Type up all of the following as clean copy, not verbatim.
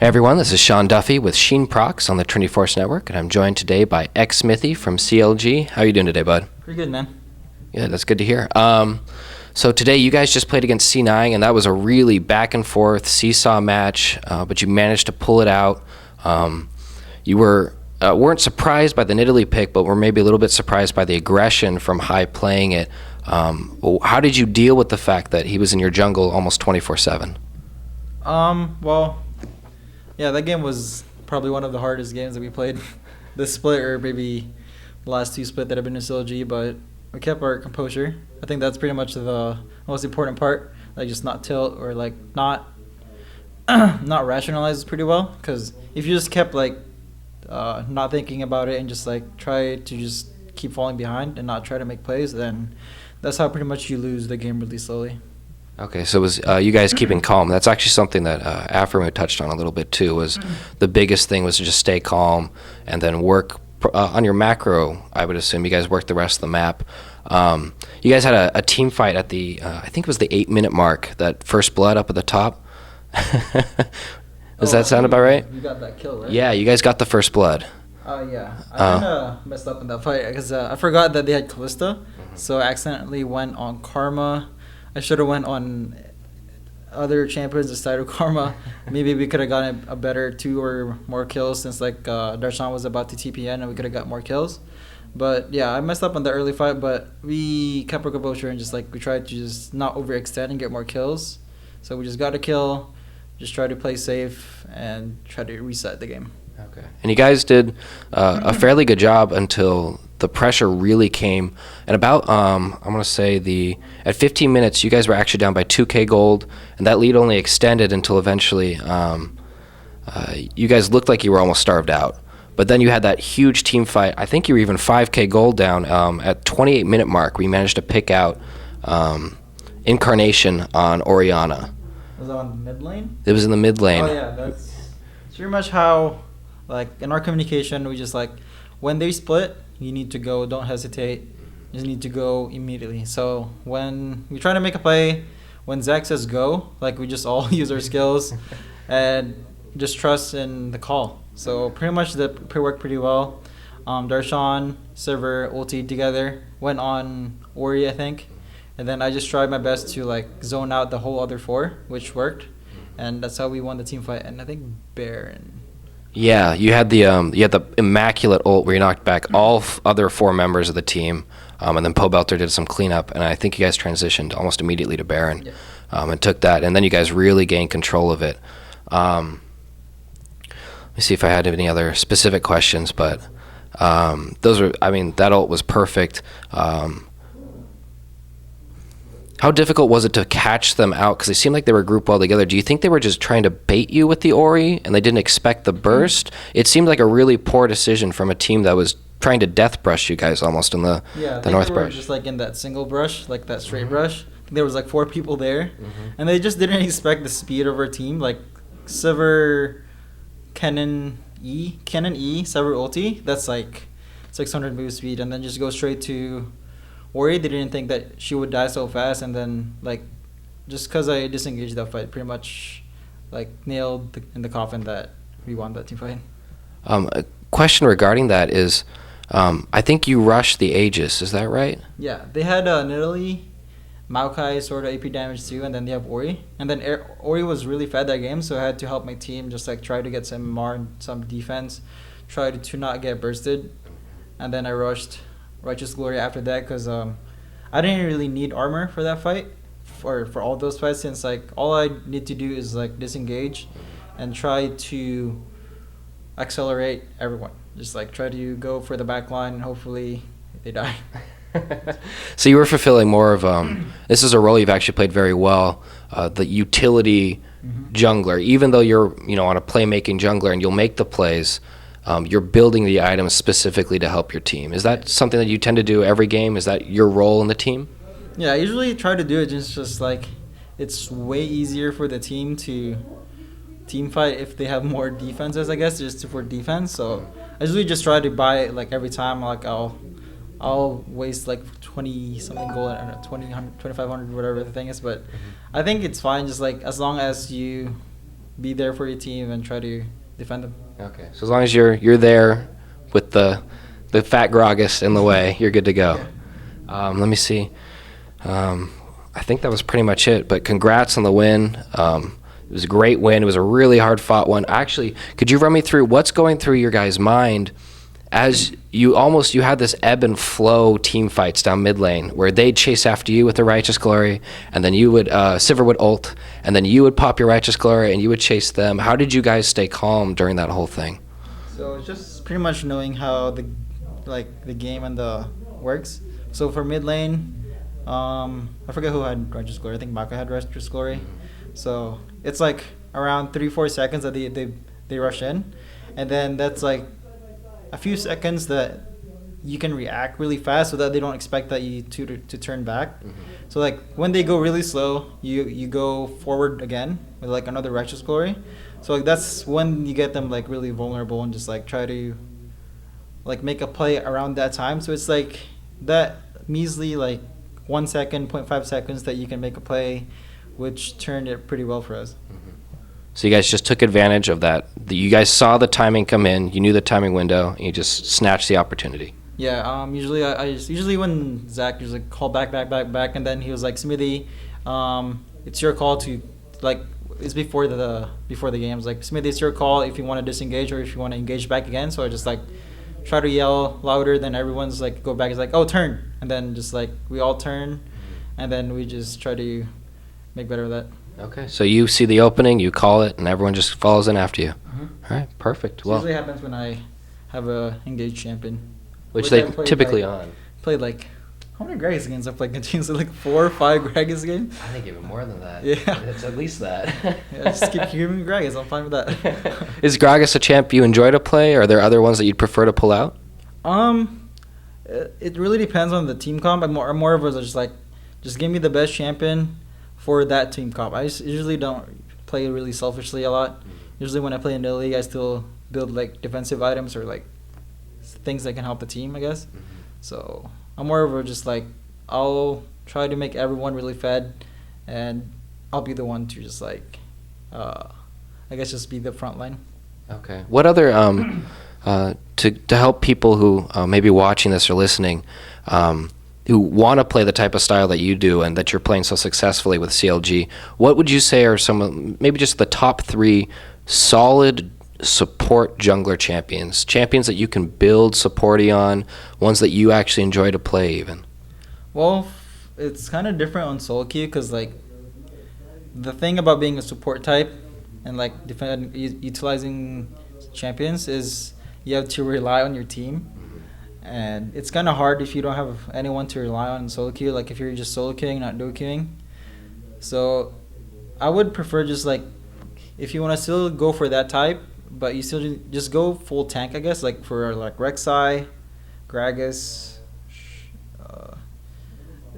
Hey everyone, this is Sean Duffy with Sheen Procs on the Trinity Force Network, and I'm joined today by Xmithie from CLG. How are you doing today, bud? Pretty good, man. Yeah, that's good to hear. So today you guys just played against C9, and that was a really back and forth seesaw match, but you managed to pull it out. You weren't surprised by the Nidalee pick, but were maybe a little bit surprised by the aggression from High playing it. How did you deal with the fact that he was in your jungle almost 24/7? Well, yeah, that game was probably one of the hardest games that we played this split, or maybe the last two split that I've been in CLG, but we kept our composure. I think that's pretty much the most important part, like just not tilt or like not not rationalize pretty well, because if you just kept like not thinking about it and just like try to just keep falling behind and not try to make plays, then that's how pretty much you lose the game really slowly. Okay, so it was you guys keeping calm. That's actually something that Aframo touched on a little bit too, was the biggest thing was to just stay calm and then work on your macro. I would assume you guys worked the rest of the map. You guys had a team fight at the, I think it was the 8-minute mark, that first blood up at the top. Does that sound about right? You got that kill, right? Yeah, you guys got the first blood. Yeah. I kind of messed up in that fight because I forgot that they had Callista, so I accidentally went on Karma. I should have went on other champions instead of Karma. Maybe we could have gotten a better 2 or more kills, since like Darshan was about to TPN and we could have got more kills. But yeah, I messed up on the early fight, but we kept our composure and just like we tried to just not overextend and get more kills. So we just got a kill, just try to play safe and try to reset the game. Okay. And you guys did a fairly good job until the pressure really came. And about, I'm going to say at 15 minutes, you guys were actually down by 2K gold, and that lead only extended until eventually you guys looked like you were almost starved out. But then you had that huge team fight. I think you were even 5K gold down at 28-minute mark. We managed to pick out Incarnation on Orianna. Was that on mid lane? It was in the mid lane. Oh yeah, that's pretty much how, like in our communication, we just like, when they split, you need to go, don't hesitate, you just need to go immediately. So when we try to make a play, when Zach says go, like we just all use our skills and just trust in the call. So pretty much the worked pretty well. Darshan, Server, ulti together, went on Ori, I think. And then I just tried my best to like zone out the whole other 4, which worked. And that's how we won the team fight. And I think Baron. Yeah, you had the immaculate ult where you knocked back all other 4 members of the team, and then Pobelter did some cleanup, and I think you guys transitioned almost immediately to Baron, and took that, and then you guys really gained control of it. Let me see if I had any other specific questions, but that ult was perfect. How difficult was it to catch them out? Because they seemed like they were grouped well together. Do you think they were just trying to bait you with the Ori and they didn't expect the burst? It seemed like a really poor decision from a team that was trying to death brush you guys almost in the north brush. Just like in that single brush, like that straight brush. I think there was like 4 people there, and they just didn't expect the speed of our team. Like Sever, Kennen E, Sever ulti. That's like 600 move speed, and then just go straight to Ori. They didn't think that she would die so fast, and then like just because I disengaged that fight, pretty much like nailed in the coffin that we won that team fight. A question regarding that is, I think you rushed the Aegis. Is that right? Yeah, they had Nidalee, Maokai sort of AP damage too, and then they have Ori. And then Ori was really fed that game, so I had to help my team just like try to get some MR and some defense, try to not get bursted, and then I rushed Righteous Glory after that because I didn't really need armor for that fight, for all those fights, since like all I need to do is like disengage and try to accelerate everyone. Just like try to go for the back line and hopefully they die. So you were fulfilling more of this is a role you've actually played very well, the utility jungler. Even though you're on a playmaking jungler and you'll make the plays, you're building the items specifically to help your team. Is that something that you tend to do every game? Is that your role in the team? Yeah, I usually try to do it just like it's way easier for the team to team fight if they have more defenses, I guess, just for defense. So I usually just try to buy it like every time. Like I'll waste like 20 something gold, I don't know, 2,500, whatever the thing is. But I think it's fine, just like as long as you be there for your team and try to defend them. Okay. So as long as you're there with the fat Gragas in the way, you're good to go. Let me see. I think that was pretty much it. But congrats on the win. It was a great win. It was a really hard fought one. Actually, could you run me through what's going through your guys' mind as you had this ebb and flow team fights down mid lane where they'd chase after you with the Righteous Glory, and then you would Sivir would ult, and then you would pop your Righteous Glory and you would chase them. How did you guys stay calm during that whole thing? So it's just pretty much knowing how the game and the works. So for mid lane, I forget who had Righteous Glory. I think Maka had Righteous Glory. So it's like around 3-4 seconds that they rush in, and then that's like a few seconds that you can react really fast so that they don't expect that you to turn back. So like when they go really slow, you go forward again with like another Righteous Glory. So like that's when you get them like really vulnerable and just like try to like make a play around that time. So it's like that measly like 1 second, 0.5 seconds that you can make a play, which turned it pretty well for us. So you guys just took advantage of that. You guys saw the timing come in. You knew the timing window, and you just snatched the opportunity. Yeah. Usually usually when Zach was like call back, and then he was like, Xmithie, it's your call to like. It's before the games. Like, Xmithie, it's your call if you want to disengage or if you want to engage back again. So I just like try to yell louder than everyone's like go back. It's like, oh, turn, and then just like we all turn, and then we just try to make better of that. Okay, so you see the opening, you call it, and everyone just follows in after you. All right, perfect. Well, usually happens when I have a engaged champion, which they typically played like how many Gragas games I've played continuously? Like 4 or 5 Gragas games. I think even more than that. Yeah, it's at least that. Yeah, just keep giving me Gragas. I'm fine with that. Is Gragas a champ you enjoy to play? Or are there other ones that you'd prefer to pull out? It really depends on the team comp. I'm more of a just give me the best champion for that team comp. I usually don't play really selfishly a lot. Usually when I play in the league, I still build like defensive items or like things that can help the team, I guess. So I'm more of a just like I'll try to make everyone really fed, and I'll be the one to just like I guess just be the front line. Okay. What other to help people who may be watching this or listening, who want to play the type of style that you do and that you're playing so successfully with CLG, what would you say are maybe just the top 3 solid support jungler champions that you can build supporty on, ones that you actually enjoy to play even? Well, it's kind of different on solo queue because like the thing about being a support type and like utilizing champions is you have to rely on your team. And it's kind of hard if you don't have anyone to rely on in solo queue, like if you're just solo queuing, not duo queuing. So I would prefer just like, if you want to still go for that type, but you still just go full tank, I guess, like for like Rek'Sai, Gragas.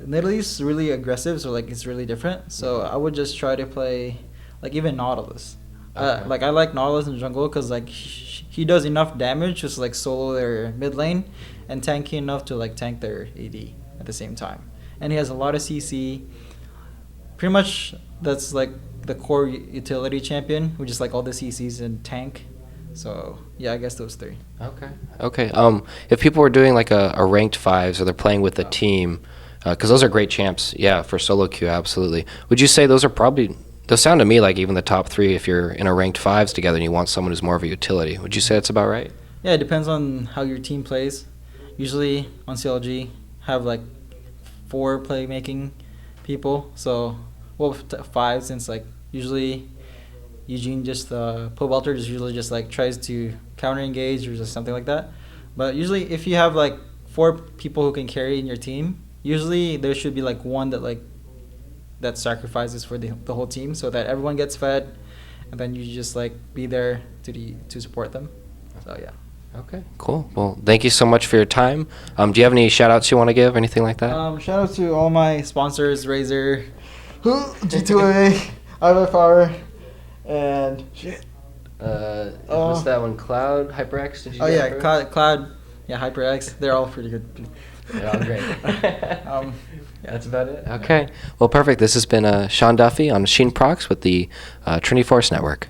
Nidalee's really aggressive, so like it's really different. So I would just try to play like even Nautilus. Okay. Like I like Nautilus in jungle because like he does enough damage just like solo their mid lane and tanky enough to like tank their AD at the same time. And he has a lot of CC. Pretty much that's like the core utility champion, which is like all the CCs and tank. So yeah, I guess those 3. Okay. If people were doing like a ranked 5s or they're playing with a team, because those are great champs, yeah, for solo queue, absolutely. Would you say those sound to me like even the top 3 if you're in a ranked 5s together and you want someone who's more of a utility? Would you say that's about right? Yeah, it depends on how your team plays. Usually on CLG, have like 4 playmaking people. So, 5 since like usually Eugene Pobelter just usually just like tries to counter engage or just something like that. But usually if you have like 4 people who can carry in your team, usually there should be like one that sacrifices for the whole team so that everyone gets fed, and then you just like be there to support them. So yeah. Okay, cool. Well, thank you so much for your time. Do you have any shout outs you want to give, anything like that? Shout out to all my sponsors, Razer, G2A, IFR, and shit. What's that one? Cloud, HyperX? Did you? Oh yeah, Cloud, yeah, HyperX. They're all pretty good. They're all great. Yeah, that's about it. Okay. Well, perfect. This has been Sean Duffy on Sheen Procs with the Trinity Force Network.